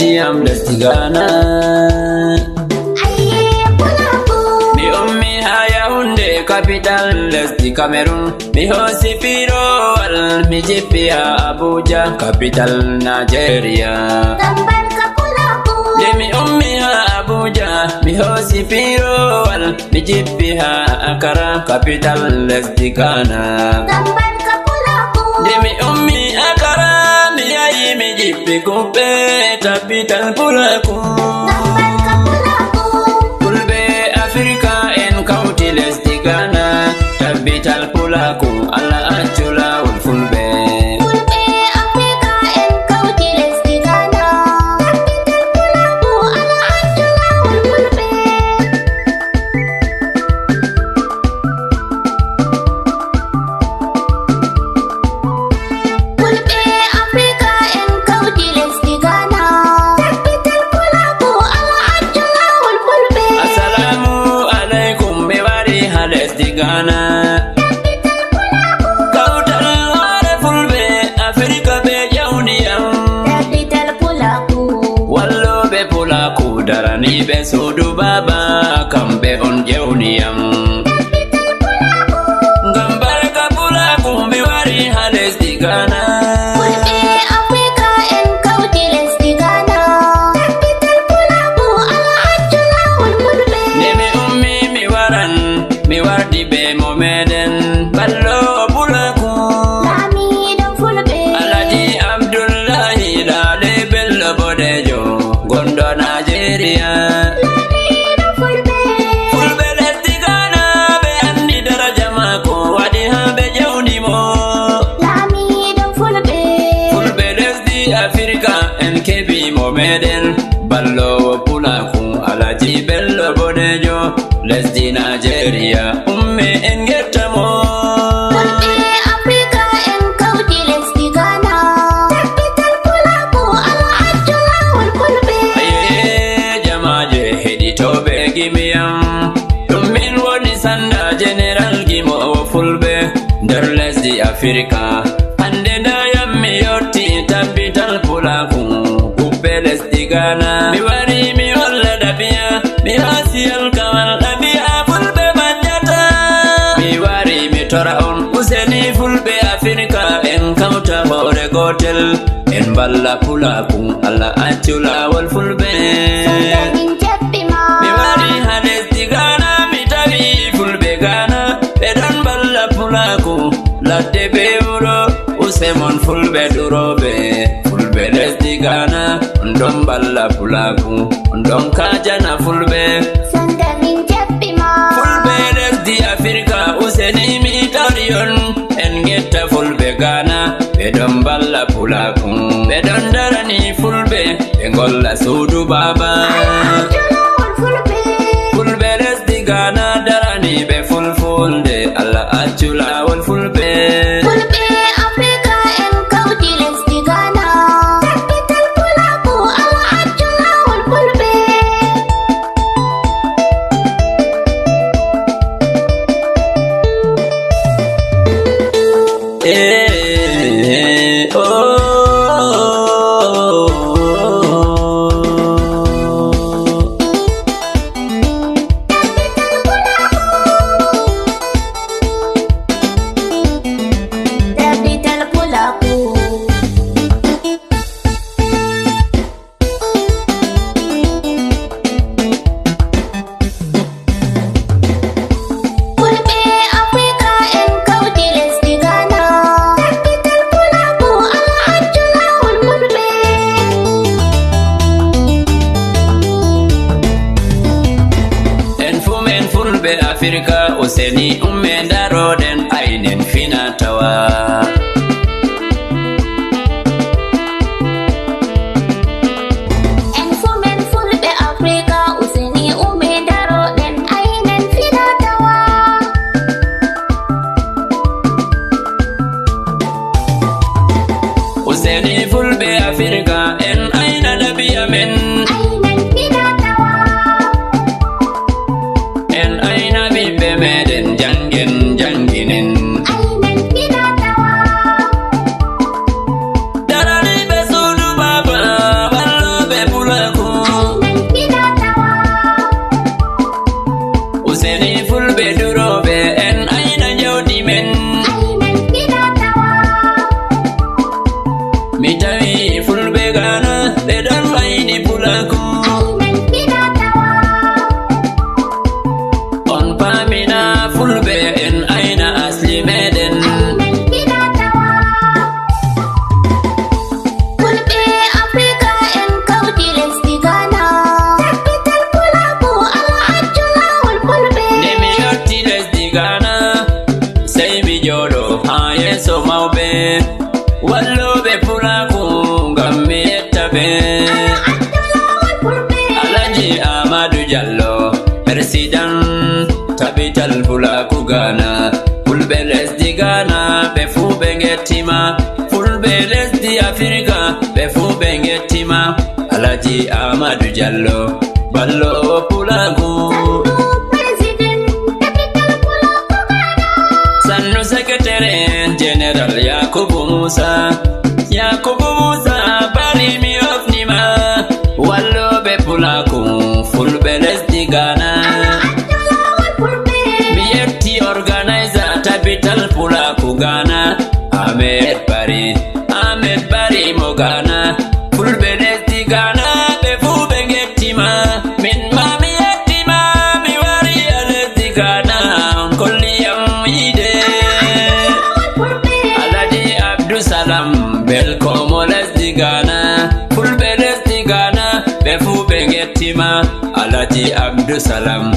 Alajiyam lestigana Mi ummi haya hunde capital lesdi Cameroon Mi hosi piro al mi jipia Abuja capital Nigeria Mi ummi ha Abuja mi hosi piro al mi jipia Accra capital lesdi Ghana Mi ummi Accra mi ayi mi jipi kumpe capital Pulaku Pulbe Africa en county lesdi Ghana capital Pulaku ala achula ul fulbe Darani be sudu baba kambe on jewniyam Gambarka Pulaku mi wari ha lesdi Ghana Fulbe Africa en county lesdi Ghana capital Pulaku ala achula ul fulbe Nemi ummi mi waran mi wardi be momeden ballo Pulaku Lamido fulbe Alhaji Abdullahi Dale Bello Bodejo gondo Nigeria Lamido fulbe Fulbe lesdi Ghana be andi daraja mako wadi hambe jewnimo Lamido fulbe Fulbe lesdi Africa en kebi momeden ballo Pulaku Alhaji Bello Bodejo lesdi Nigeria umme en gettamo Fulbe Africa en county lesdi Ghana capital Pulaku ala achula ul fulbe Aye jamaje heditobe gimiyam ɗum min woni sanda general gimo fulbe nder lesdi Africa hande dayam mi yotti tabbital Pulaku kubbe lesdi Ghana mi wari mi holla ɗabi'a mi hasiyal kawal ɗabi'a fulbe manjata mi wari mi tora on useni fulbe Africa en kauta hoore gotel en balla Pulaku Allah accu lawol fulbe Min jabbima mi wari ha lesdi Ghana mi tawi fulbe Ghana ɓe ɗon balla Pulaku ladde be wuro usemon fulbe duroɓe fulbe lesdi Ghana on ɗon balla Pulaku on ɗon kajana fulbe Sanda min jabbima fulbe lesdi Africa useni mi tariyon en getta fulbe Ghana ɓe ɗon balla Pulaku ɓe ɗon darani fulbe ɓe golla suudu baba achula ul fulbe fulbe lesdi Ghana darani ɓe fulfulde Allah accu lawol fulbe Fulbe Africa en county lesdi Ghana capital Pulaku ala achula ul fulbe capital Pulaku Fulbe Africa en county lesdi Ghana capital Pulaku ala achula ul fulbe en fumen fulbe Africa useni umme daroɗen ainen fina tawa en fumen fulbe Africa useni ume daroɗen ainen fina tawa useni fulbe Africa en aina labiya men ainen fina tawa en aina ɓiɓɓe meɗen jangen janginen ainen fina tawa Amadu Jallo President Capital Fulaku Ghana Fulbe lesdi Ghana Befu bengetima Fulbe lesdi Africa Befu bengetima Alaji Amadu Jallo Ballo Fulaku Sannu Secretary General Yakubu Musa Barimi of Nima Wallo be Fulaku Fulbe lesdi Ghana Miyeti organizer Capital Fulaku Ghana Ahmed Bari mo Ghana Fulbe lesdi Ghana Befu bengetima Min mami yetima Mi wari lesdi Ghana Kolliyam ide Alaji Abdul Salam Belkomo lesdi Ghana Fulbe lesdi Ghana Befu bengetima Alaji Abdul Salam